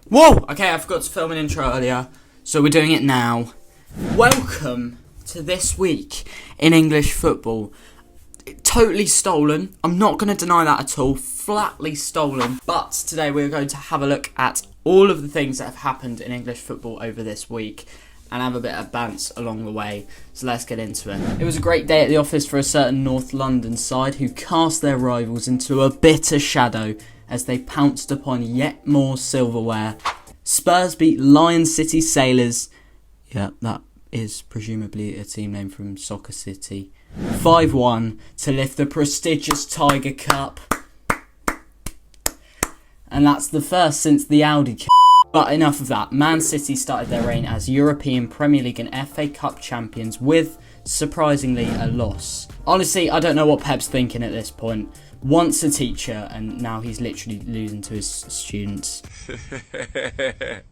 Whoa! Okay, I forgot to film an intro earlier, so we're doing it now. Welcome to this week in English football. Totally stolen. I'm not going to deny that at all. Flatly stolen. But today we're going to have a look at all of the things that have happened in English football over this week and have a bit of bants along the way. So let's get into it. It was a great day at the office for a certain North London side who cast their rivals into a bitter shadow as they pounced upon yet more silverware. Spurs beat Lion City Sailors. Yeah, that is presumably a team name from Soccer City. 5-1 to lift the prestigious Tiger Cup. And that's the first since the Audi Cup. But enough of that. Man City started their reign as European Premier League and FA Cup champions with, surprisingly, a loss. Honestly, I don't know what Pep's thinking at this point. Once a teacher, and now he's literally losing to his students. It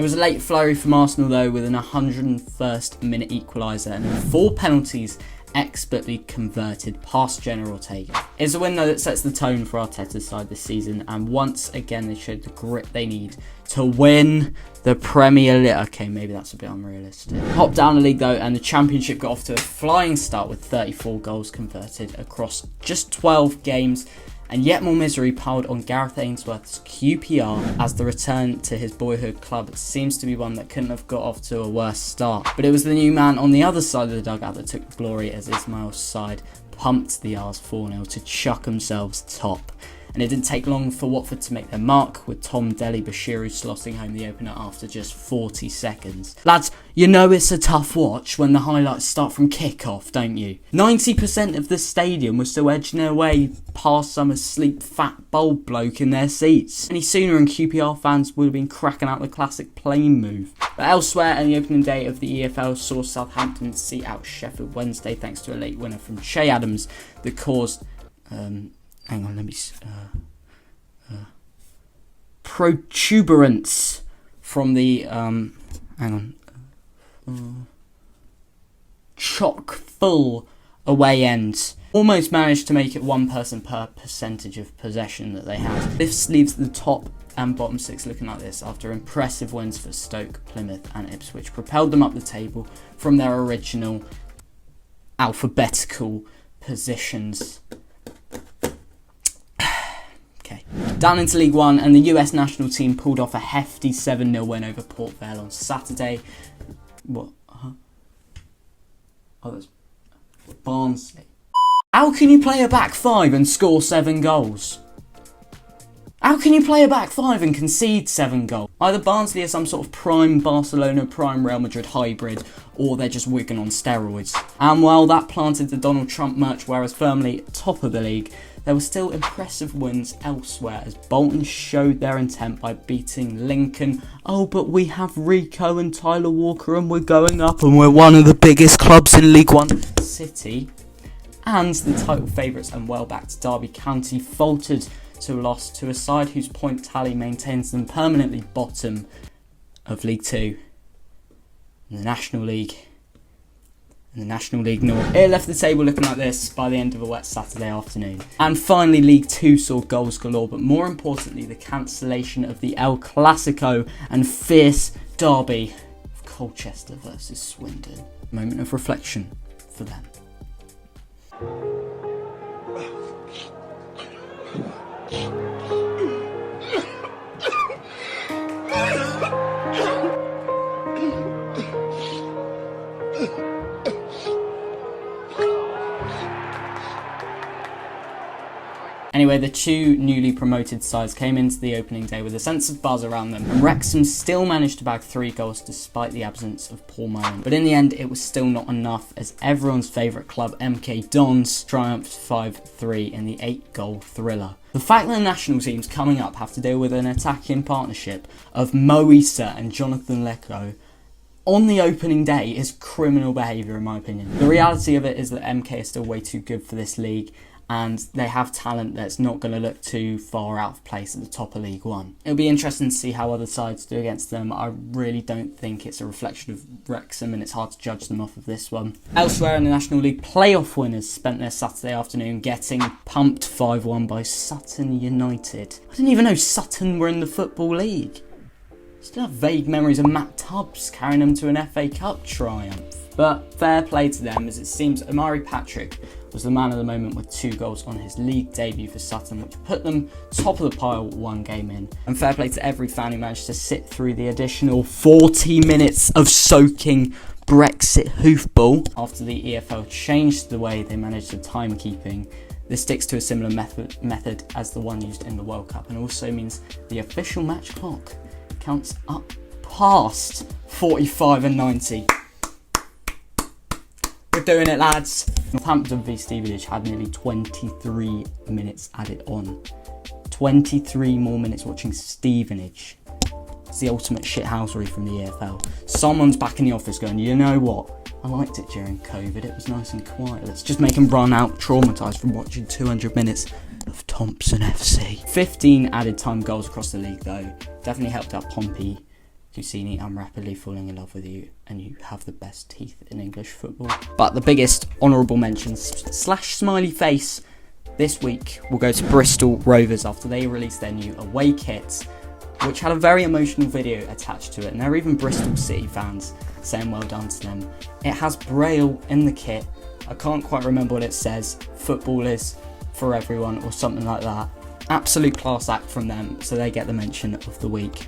was a late flurry from Arsenal though, with an 101st minute equaliser and 4 penalties expertly converted past General Ortega. It's a win though that sets the tone for Arteta's side this season, and once again they showed the grit they need to win the Premier League. Okay, maybe that's a bit unrealistic. Hopped down the league though, and the Championship got off to a flying start with 34 goals converted across just 12 games. And yet more misery piled on Gareth Ainsworth's QPR as the return to his boyhood club seems to be one that couldn't have got off to a worse start. But it was the new man on the other side of the dugout that took glory as Ismail's side pumped the R's 4-0 to chuck themselves top. And it didn't take long for Watford to make their mark, with Tom Bashiru slotting home the opener after just 40 seconds. Lads, you know it's a tough watch when the highlights start from kick-off, don't you? 90% of the stadium was still edging their way past some asleep fat bald bloke in their seats. Any sooner and QPR fans would have been cracking out the classic plane move. But elsewhere, in the opening day of the EFL saw Southampton see out Sheffield Wednesday thanks to a late winner from Che Adams that caused... hang on, let me... protuberance from the... chock-full away end. Almost managed to make it one person per percentage of possession that they had. This leaves the top and bottom six looking like this after impressive wins for Stoke, Plymouth and Ipswich propelled them up the table from their original alphabetical positions. Down into League One, and the US national team pulled off a hefty 7-0 win over Port Vale on Saturday. What? Oh, that's Barnsley. How can you play a back five and score 7 goals? How can you play a back five and concede 7 goals? Either Barnsley are some sort of prime Barcelona, prime Real Madrid hybrid, or they're just Wigan on steroids. And while that planted the Donald Trump merch whereas firmly top of the league, there were still impressive wins elsewhere as Bolton showed their intent by beating Lincoln. Oh, but we have Rico and Tyler Walker and we're going up and we're one of the biggest clubs in League One. City and the title favourites and well-backed Derby County faltered to a loss to a side whose point tally maintains them permanently bottom of League Two in the National League. In the National League North. It left the table looking like this by the end of a wet Saturday afternoon. And finally, League 2 saw goals galore, but more importantly, the cancellation of the El Clasico and fierce derby of Colchester versus Swindon. Moment of reflection for them. Anyway, the two newly promoted sides came into the opening day with a sense of buzz around them, and Wrexham still managed to bag 3 goals despite the absence of Paul Mullen. But in the end, it was still not enough as everyone's favourite club, MK Dons, triumphed 5-3 in the 8-goal thriller. The fact that the national teams coming up have to deal with an attacking partnership of Mo Issa and Jonathan Lecco on the opening day is criminal behaviour in my opinion. The reality of it is that MK is still way too good for this league, and they have talent that's not going to look too far out of place at the top of League One. It'll be interesting to see how other sides do against them. I really don't think it's a reflection of Wrexham, and it's hard to judge them off of this one. Elsewhere in the National League, playoff winners spent their Saturday afternoon getting pumped 5-1 by Sutton United. I didn't even know Sutton were in the Football League. Still have vague memories of Matt Tubbs carrying them to an FA Cup triumph. But fair play to them, as it seems Amari Patrick was the man of the moment with 2 goals on his league debut for Sutton, which put them top of the pile 1 game in. And fair play to every fan who managed to sit through the additional 40 minutes of soaking Brexit hoofball. After the EFL changed the way they managed the timekeeping, this sticks to a similar method as the one used in the World Cup, and also means the official match clock counts up past 45 and 90. We're doing it, lads. Northampton v Stevenage had nearly 23 minutes added on. 23 more minutes watching Stevenage. It's the ultimate shithousery from the EFL. Someone's back in the office going, you know what? I liked it during COVID. It was nice and quiet. Let's just make them run out traumatised from watching 200 minutes of Thompson FC. 15 added time goals across the league, though. Definitely helped out Pompey. Kusini, I'm rapidly falling in love with you, and you have the best teeth in English football. But the biggest honourable mentions / smiley face this week will go to Bristol Rovers after they released their new away kit, which had a very emotional video attached to it, and there are even Bristol City fans saying well done to them. It has Braille in the kit. I can't quite remember what it says. Football is for everyone or something like that. Absolute class act from them, so they get the mention of the week.